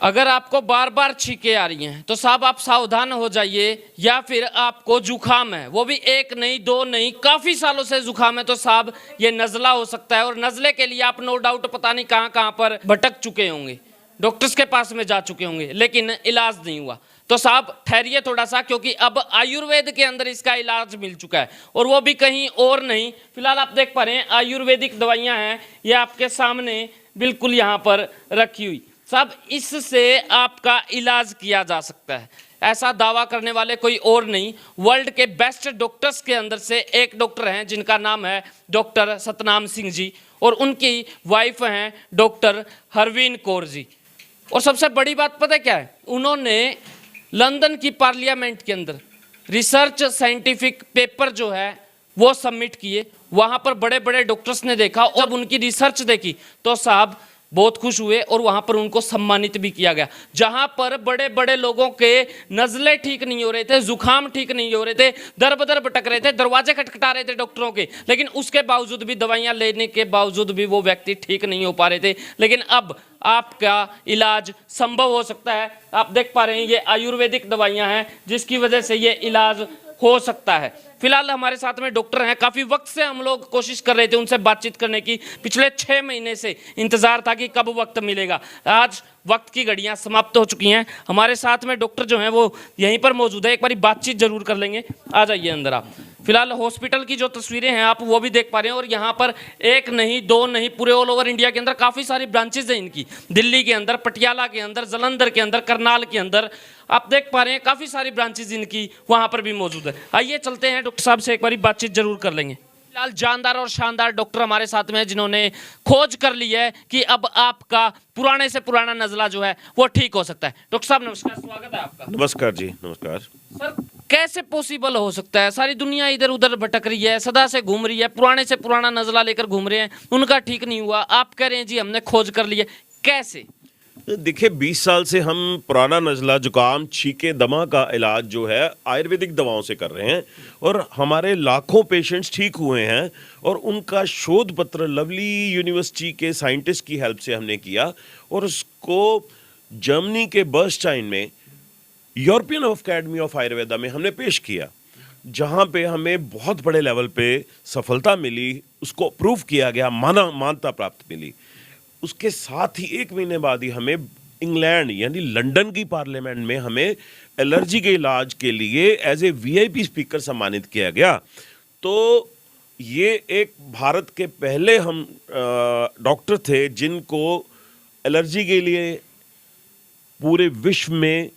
अगर आपको बार बार छींकें आ रही हैं तो साहब आप सावधान हो जाइए, या फिर आपको जुखाम है, वो भी एक नहीं दो नहीं काफ़ी सालों से जुखाम है, तो साहब ये नज़ला हो सकता है। और नज़ले के लिए आप नो डाउट पता नहीं कहाँ कहाँ पर भटक चुके होंगे, डॉक्टर्स के पास में जा चुके होंगे, लेकिन इलाज नहीं हुआ। तो साहब ठहरिए थोड़ा सा, क्योंकि अब आयुर्वेद के अंदर इसका इलाज मिल चुका है, और वो भी कहीं और नहीं। फिलहाल आप देख पा रहे हैं आयुर्वेदिक दवाइयाँ हैं, ये आपके सामने बिल्कुल यहाँ पर रखी हुई। साहब इससे आपका इलाज किया जा सकता है, ऐसा दावा करने वाले कोई और नहीं, वर्ल्ड के बेस्ट डॉक्टर्स के अंदर से एक डॉक्टर हैं जिनका नाम है डॉक्टर सतनाम सिंह जी, और उनकी वाइफ हैं डॉक्टर हरवीन कौर जी। और सबसे बड़ी बात पता है क्या है, उन्होंने लंदन की पार्लियामेंट के अंदर रिसर्च साइंटिफिक पेपर जो है वो सबमिट किए। वहाँ पर बड़े बड़े डॉक्टर्स ने देखा, और जब उनकी रिसर्च देखी तो साहब बहुत खुश हुए, और वहाँ पर उनको सम्मानित भी किया गया। जहाँ पर बड़े बड़े लोगों के नज़ले ठीक नहीं हो रहे थे, जुखाम ठीक नहीं हो रहे थे, दर बदर भटक रहे थे, दरवाजे खटखटा रहे थे डॉक्टरों के, लेकिन उसके बावजूद भी, दवाइयाँ लेने के बावजूद भी वो व्यक्ति ठीक नहीं हो पा रहे थे। लेकिन अब आपका इलाज संभव हो सकता है। आप देख पा रहे हैं ये आयुर्वेदिक दवाइयाँ हैं जिसकी वजह से ये इलाज हो सकता है। फिलहाल हमारे साथ में डॉक्टर हैं, काफ़ी वक्त से हम लोग कोशिश कर रहे थे उनसे बातचीत करने की, पिछले 6 महीने से इंतज़ार था कि कब वक्त मिलेगा। आज वक्त की घड़ियां समाप्त हो चुकी हैं। हमारे साथ में डॉक्टर जो हैं वो यहीं पर मौजूद है, एक बारी बातचीत जरूर कर लेंगे। आ जाइए अंदर आप। फिलहाल हॉस्पिटल की जो तस्वीरें हैं आप वो भी देख पा रहे हैं, और यहाँ पर एक नहीं दो नहीं, पूरे ऑल ओवर इंडिया के अंदर काफ़ी सारी ब्रांचेज हैं इनकी। दिल्ली के अंदर, पटियाला के अंदर, जालंधर के अंदर, करनाल के अंदर, आप देख पा रहे हैं काफ़ी सारी ब्रांचेज इनकी वहाँ पर भी मौजूद है। आइए चलते हैं, डॉक्टर साहब से एक बारी बातचीत जरूर कर लेंगे। फिलहाल जानदार और शानदार डॉक्टर हमारे साथ में हैं जिन्होंने खोज कर ली है कि अब आपका पुराने से पुराना नज़ला जो है वो ठीक हो सकता है। डॉक्टर साहब नमस्कार, स्वागत है आपका। नमस्कार जी, नमस्कार। सर कैसे पॉसिबल हो सकता है, सारी दुनिया इधर उधर भटक रही है, सदा से घूम रही है, पुराने से पुराना नज़ला लेकर घूम रहे हैं, उनका ठीक नहीं हुआ, आप कह रहे हैं जी हमने खोज कर ली है, कैसे? देखिए 20 साल से हम पुराना नज़ला, जुकाम, छींके, दमा का इलाज जो है आयुर्वेदिक दवाओं से कर रहे हैं, और हमारे लाखों पेशेंट्स ठीक हुए हैं। और उनका शोध पत्र लवली यूनिवर्सिटी के साइंटिस्ट की हेल्प से हमने किया, और उसको जर्मनी के बर्स्टाइन में यूरोपियन अकेडमी ऑफ आयुर्वेदा में हमने पेश किया, जहाँ पे हमें बहुत बड़े लेवल पे सफलता मिली, उसको अप्रूव किया गया, मान्यता प्राप्त मिली। उसके साथ ही 1 महीने बाद ही हमें इंग्लैंड यानी लंदन की पार्लियामेंट में हमें एलर्जी के इलाज के लिए एज ए वीआईपी स्पीकर सम्मानित किया गया। तो ये एक भारत के पहले हम डॉक्टर थे जिनको एलर्जी के लिए पूरे विश्व में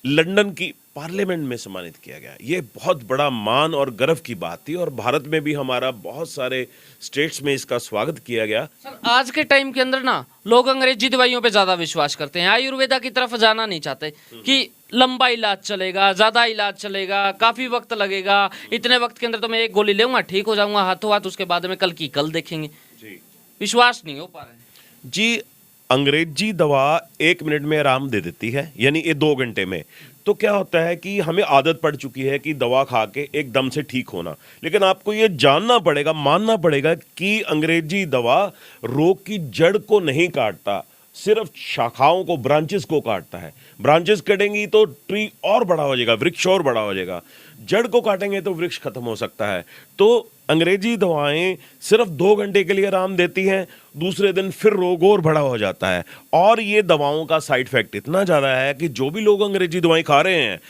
लंदन की पार्लियामेंट में सम्मानित किया गया। ये बहुत बड़ा मान और गर्व की बात थी, और भारत में भी हमारा बहुत सारे स्टेट्स में इसका स्वागत किया गया। सर आज के टाइम के अंदर ना लोग अंग्रेजी दवाइयों पे ज़्यादा विश्वास करते हैं, आयुर्वेदा की तरफ जाना नहीं चाहते कि लंबा इलाज चलेगा, ज़्यादा इलाज चलेगा, काफ़ी वक्त लगेगा, इतने वक्त के अंदर तो मैं एक गोली लूँगा, ठीक हो जाऊँगा हाथों हाथ, उसके बाद में कल की कल देखेंगे। जी विश्वास नहीं हो पा रहा है जी। अंग्रेजी दवा 1 मिनट में आराम दे देती है, यानी ये 2 घंटे में। तो क्या होता है कि हमें आदत पड़ चुकी है कि दवा खा के एकदम से ठीक होना, लेकिन आपको ये जानना पड़ेगा, मानना पड़ेगा कि अंग्रेजी दवा रोग की जड़ को नहीं काटता, सिर्फ शाखाओं को, ब्रांचेस को काटता है। ब्रांचेस कटेंगी तो ट्री और बड़ा हो जाएगा, वृक्ष और बड़ा हो जाएगा, जड़ को काटेंगे तो वृक्ष खत्म हो सकता है। तो अंग्रेजी दवाएं सिर्फ 2 घंटे के लिए आराम देती हैं, दूसरे दिन फिर रोग और बड़ा हो जाता है। और ये दवाओं का साइड इफेक्ट इतना ज़्यादा है कि जो भी लोग अंग्रेजी दवाएं खा रहे हैं,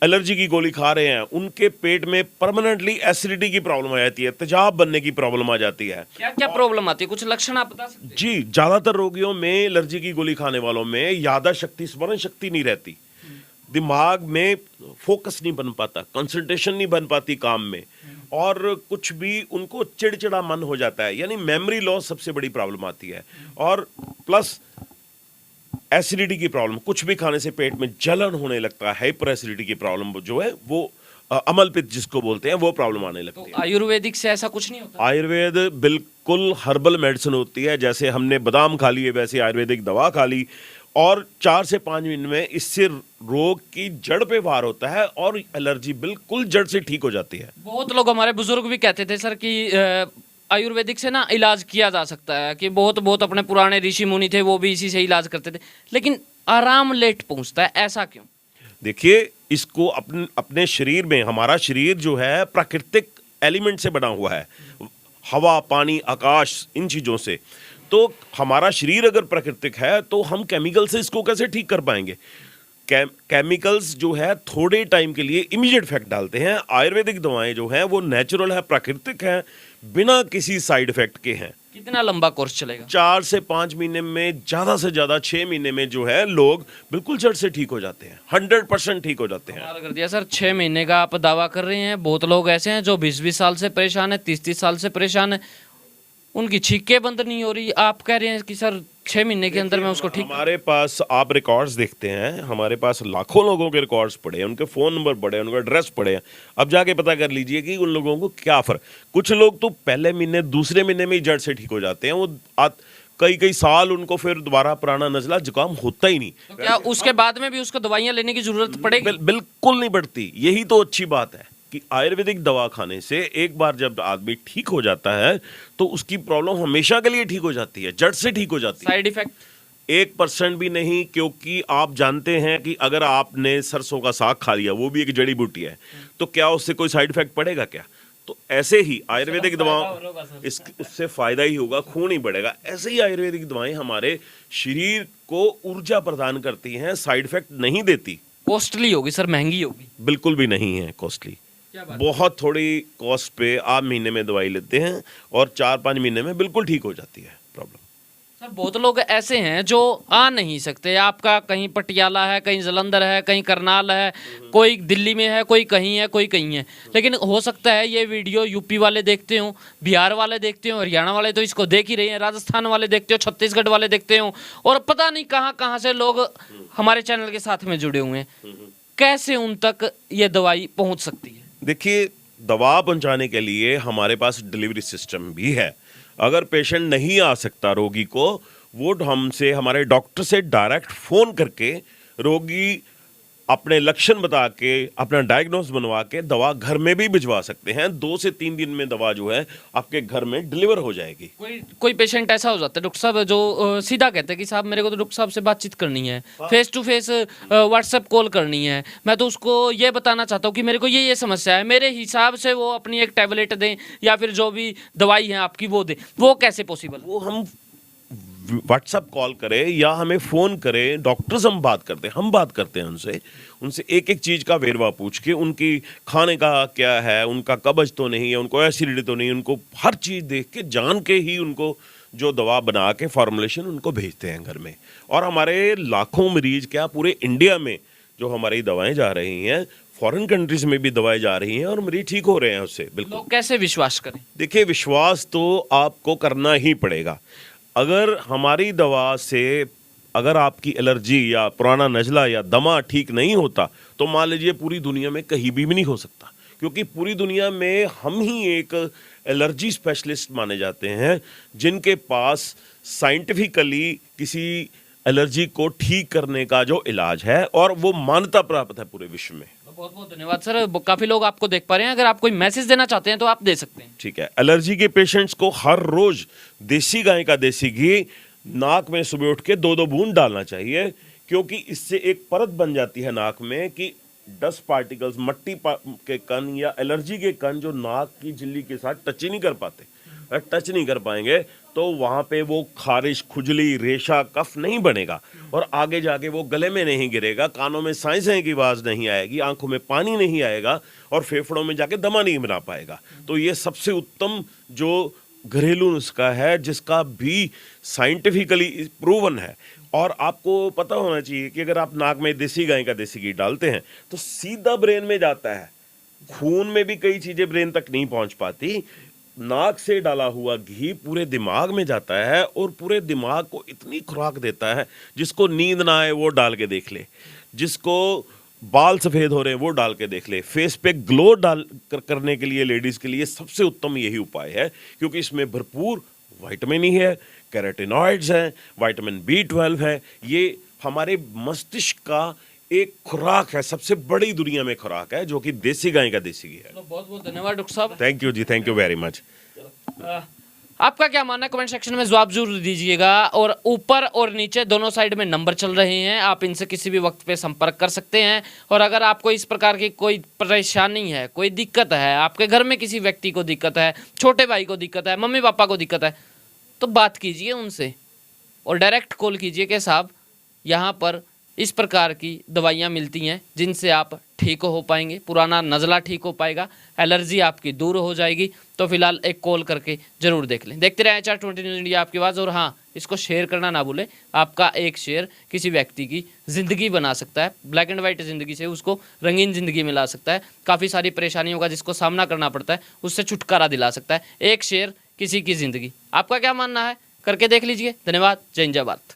एलर्जी की गोली खा रहे हैं, उनके पेट में परमानेंटली एसिडिटी की प्रॉब्लम आ जाती है, तेजाब बनने की प्रॉब्लम आ जाती है। क्या क्या प्रॉब्लम आती है, कुछ लक्षण आप बता सकते हैं? जी, ज़्यादातर रोगियों में, एलर्जी की गोली खाने वालों में याददाश्त शक्ति, स्मरण शक्ति नहीं रहती, दिमाग में फोकस नहीं बन पाता, कंसंट्रेशन नहीं बन पाती काम में, और कुछ भी उनको चिड़चिड़ा मन हो जाता है, यानी मेमोरी लॉस सबसे बड़ी प्रॉब्लम आती है। और प्लस एसिडिटी की प्रॉब्लम, कुछ भी खाने से पेट में जलन होने लगता है, हाइपर एसिडिटी की प्रॉब्लम जो है वो अमल पित्त जिसको बोलते हैं, वो प्रॉब्लम आने लगती है। तो आयुर्वेदिक से ऐसा कुछ नहीं होता? आयुर्वेद बिल्कुल हर्बल मेडिसिन होती है, जैसे हमने बादाम खा लिए वैसे आयुर्वेदिक दवा खा ली, और 4 से 5 मिनट में इससे रोग की जड़ पे वार होता है, और एलर्जी बिल्कुल जड़ से ठीक हो जाती है। बहुत लोग, हमारे बुजुर्ग भी कहते थे सर कि आयुर्वेदिक से ना इलाज किया जा सकता है कि बहुत बहुत अपने पुराने ऋषि मुनि थे वो भी इसी से इलाज करते थे, लेकिन आराम लेट पहुंचता है, ऐसा क्यों? देखिए, इसको अपने अपने शरीर में, हमारा शरीर जो है प्राकृतिक एलिमेंट से बना हुआ है, हवा, पानी, आकाश, इन चीज़ों से। तो हमारा शरीर अगर प्राकृतिक है तो हम केमिकल से इसको कैसे ठीक कर पाएंगे? केमिकल्स जो है थोड़े टाइम के लिए इमीडिएट इफेक्ट डालते हैं। आयुर्वेदिक दवाएं जो हैं वो नेचुरल है, प्राकृतिक हैं, बिना किसी साइड इफेक्ट के हैं। कितना लंबा कोर्स चलेगा? 4 से 5 महीने में, ज़्यादा से ज़्यादा 6 महीने में जो है लोग बिल्कुल जड़ से ठीक हो जाते हैं, 100% ठीक हो जाते हैं। कमाल कर दिया सर, 6 महीने का आप दावा कर रहे हैं। बहुत लोग ऐसे हैं जो 20-20 साल से परेशान है, 30-30 साल से परेशान है, उनकी छींकें बंद नहीं हो रही। आप कह रहे हैं कि सर 6 महीने के अंदर मैं उसको ठीक। हमारे पास आप रिकॉर्ड्स देखते हैं, हमारे पास लाखों लोगों के रिकॉर्ड्स पड़े हैं, उनके फ़ोन नंबर पड़े हैं, उनका एड्रेस पड़े हैं। अब जाके पता कर लीजिए कि उन लोगों को क्या फ़र्क। कुछ लोग तो पहले महीने, दूसरे महीने में ही जड़ से ठीक हो जाते हैं। वो कई कई साल उनको फिर दोबारा पुराना नज़ला जुकाम होता ही नहीं। तो क्या उसके बाद में भी उसको दवाइयाँ लेने की जरूरत पड़ेगी? बिल्कुल नहीं पड़ती। यही तो अच्छी बात है कि आयुर्वेदिक दवा खाने से एक बार जब आदमी ठीक हो जाता है तो उसकी प्रॉब्लम हमेशा के लिए ठीक हो जाती है, जड़ से ठीक हो जाती है। साइड इफेक्ट 1% भी नहीं, क्योंकि आप जानते हैं कि अगर आपने सरसों का साग खा लिया, वो भी एक जड़ी बूटी है, तो क्या उससे कोई साइड इफेक्ट पड़ेगा क्या? तो ऐसे ही आयुर्वेदिक दवाओं, उससे फायदा ही होगा, खून ही बढ़ेगा। ऐसे ही आयुर्वेदिक दवाएं हमारे शरीर को ऊर्जा प्रदान करती हैं, साइड इफेक्ट नहीं देती। कॉस्टली होगी सर, महंगी होगी? बिल्कुल भी नहीं है कॉस्टली। बहुत थोड़ी कॉस्ट पे आप महीने में दवाई लेते हैं और 4-5 महीने में बिल्कुल ठीक हो जाती है प्रॉब्लम। सर बहुत लोग ऐसे हैं जो आ नहीं सकते। आपका कहीं पटियाला है, कहीं जालंधर है, कहीं करनाल है, कोई दिल्ली में है, कोई कहीं है, कोई कहीं है, लेकिन हो सकता है ये वीडियो यूपी वाले देखते हो, बिहार वाले देखते हो, हरियाणा वाले तो इसको देख ही रहे हैं, राजस्थान वाले देखते हो, छत्तीसगढ़ वाले देखते हो, और पता नहीं कहाँ कहाँ से लोग हमारे चैनल के साथ में जुड़े हुए हैं। कैसे उन तक ये दवाई पहुँच सकती है? देखिए, दवा पहुंचाने के लिए हमारे पास डिलीवरी सिस्टम भी है। अगर पेशेंट नहीं आ सकता रोगी को, वो हमसे, हमारे डॉक्टर से डायरेक्ट फ़ोन करके रोगी अपने लक्षण बता के, अपना डायग्नोस बनवा के दवा घर में भी भिजवा सकते हैं। 2 से 3 दिन में दवा जो है आपके घर में डिलीवर हो जाएगी। कोई पेशेंट ऐसा हो जाता है डॉक्टर साहब जो सीधा कहते हैं कि साहब मेरे को तो डॉक्टर साहब से बातचीत करनी है, face to face WhatsApp call करनी है, मैं तो उसको ये बताना चाहता हूँ कि मेरे को ये समस्या है, मेरे हिसाब से वो अपनी एक टैबलेट दें या फिर जो भी दवाई है आपकी वो दें, वो कैसे पॉसिबल? वो हम व्हाट्सएप कॉल करें या हमें फ़ोन करें, डॉक्टर से हम बात करते हैं, उनसे एक एक चीज़ का वेरवा पूछ के, उनकी खाने का क्या है, उनका कब्ज तो नहीं है, उनको एसिडिटी तो नहीं, उनको हर चीज़ देख के, जान के ही उनको जो दवा बना के फॉर्मुलेशन उनको भेजते हैं घर में। और हमारे लाखों मरीज, क्या पूरे इंडिया में जो हमारी दवाएं जा रही हैं, फॉरेन कंट्रीज में भी दवाएं जा रही हैं और मरीज ठीक हो रहे हैं उससे। बिल्कुल। लोग कैसे विश्वास करें? देखिए, विश्वास तो आपको करना ही पड़ेगा। अगर हमारी दवा से अगर आपकी एलर्जी या पुराना नज़ला या दमा ठीक नहीं होता, तो मान लीजिए पूरी दुनिया में कहीं भी नहीं हो सकता, क्योंकि पूरी दुनिया में हम ही एक एलर्जी स्पेशलिस्ट माने जाते हैं जिनके पास साइंटिफिकली किसी एलर्जी को ठीक करने का जो इलाज है, और वो मान्यता प्राप्त है पूरे विश्व में। बहुत बहुत धन्यवाद सर, काफ़ी लोग आपको देख पा रहे हैं। अगर आप कोई मैसेज देना चाहते हैं तो आप दे सकते हैं। ठीक है। एलर्जी के पेशेंट्स को हर रोज देसी गाय का देसी घी नाक में सुबह उठ के 2-2 बूंद डालना चाहिए, क्योंकि इससे एक परत बन जाती है नाक में कि डस्ट पार्टिकल्स, मट्टी के कण या एलर्जी के कण जो नाक की झिल्ली के साथ टच ही नहीं कर पाते, टच नहीं कर पाएंगे तो वहाँ पे वो खारिश, खुजली, रेशा, कफ नहीं बनेगा और आगे जाके वो गले में नहीं गिरेगा, कानों में साइंसें की आवाज़ नहीं आएगी, आंखों में पानी नहीं आएगा और फेफड़ों में जाके दमा नहीं बना पाएगा। तो ये सबसे उत्तम जो घरेलू नुस्खा है, जिसका भी साइंटिफिकली प्रूवन है। और आपको पता होना चाहिए कि अगर आप नाक में देसी गाय का देसी घी डालते हैं तो सीधा ब्रेन में जाता है। खून में भी कई चीज़ें ब्रेन तक नहीं पहुंच पाती। नाक से डाला हुआ घी पूरे दिमाग में जाता है और पूरे दिमाग को इतनी खुराक देता है, जिसको नींद ना आए वो डाल के देख ले, जिसको बाल सफ़ेद हो रहे हैं वो डाल के देख ले। फेस पे ग्लो करने के लिए लेडीज़ के लिए सबसे उत्तम यही उपाय है, क्योंकि इसमें भरपूर विटामिन ई है, कैरोटीनॉइड्स हैं, विटामिन B12 है। ये हमारे मस्तिष्क का एक खुराक है, सबसे बड़ी दुनिया में खुराक है, जो कि देसी गाय का देसी घी है। बहुत बहुत धन्यवाद डॉक्टर साहब। Thank you ji, thank you very much. आपका क्या मानना है कमेंट सेक्शन में जवाब जरूर दीजिएगा। और ऊपर और नीचे दोनों साइड में नंबर चल रहे हैं, आप इनसे किसी भी वक्त पे संपर्क कर सकते हैं। और अगर आपको इस प्रकार की कोई परेशानी है, कोई दिक्कत है, आपके घर में किसी व्यक्ति को दिक्कत है, छोटे भाई को दिक्कत है, मम्मी पापा को दिक्कत है, तो बात कीजिए उनसे और डायरेक्ट कॉल कीजिए कि साहब यहाँ पर इस प्रकार की दवाइयाँ मिलती हैं जिनसे आप ठीक हो पाएंगे, पुराना नज़ला ठीक हो पाएगा, एलर्जी आपकी दूर हो जाएगी। तो फिलहाल एक कॉल करके ज़रूर देख लें। देखते रहें HR20 न्यूज़ इंडिया आपकी आवाज़। और हाँ, इसको शेयर करना ना भूलें, आपका एक शेयर किसी व्यक्ति की ज़िंदगी बना सकता है, ब्लैक एंड वाइट ज़िंदगी से उसको रंगीन ज़िंदगी में ला सकता है, काफ़ी सारी परेशानियों का जिसको सामना करना पड़ता है उससे छुटकारा दिला सकता है। एक शेयर किसी की ज़िंदगी। आपका क्या मानना है, करके देख लीजिए। धन्यवाद। जय हिंद, जय भारत।